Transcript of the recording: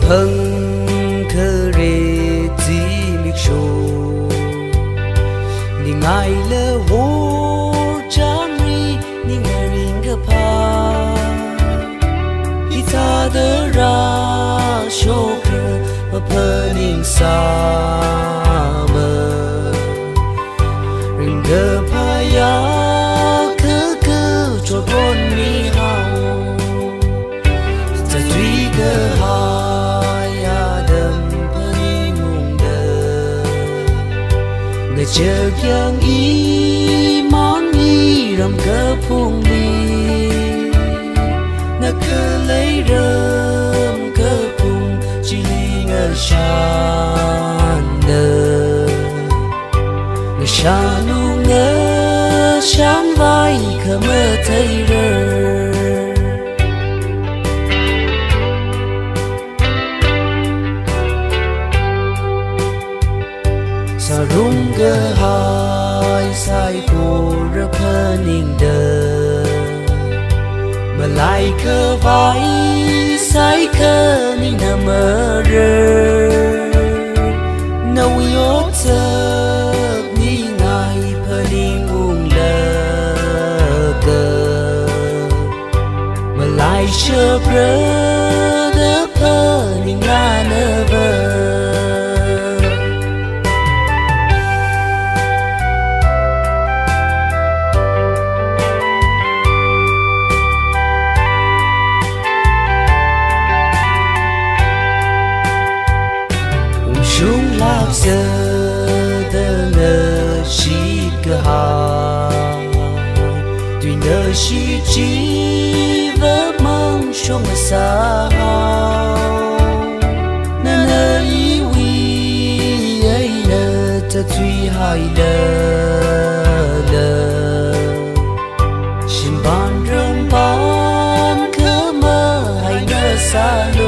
phăng khờ rê dì miếc sô ni ngài lơ vô chán ri ni ngài ring gấp pa ita đỡ ra sô kơ mà phơ ning sa mơ ring gấp pa ya khơ khơ cho con mi hao ta duy cơ hai đầm phơ ning đơ người chờ yang y mong y ram cơ phung đi na cơ lấy rơm cơ phung chỉ li ngờ shan nơ người shan nu ngơ shan vai khờ mơ thấy rơ sa rung cơ hai sai phù rơ phơ ning đơ mà lại cơ vai sai cơ ning nà mơ rơ nâu yếu thơ ni ngài phơ ning ung lơ cơ mà lại chơ rơ đơ phơ ning ngà nơ vơ chúng lạc giờ tơ ngờ chỉ cơ hà tuy ngờ chỉ vỡ mong trong mà xa nên nơi ý quy ấy nờ ta tuy hai lờ xin ban rong ban khơ mơ hay nơ xa lô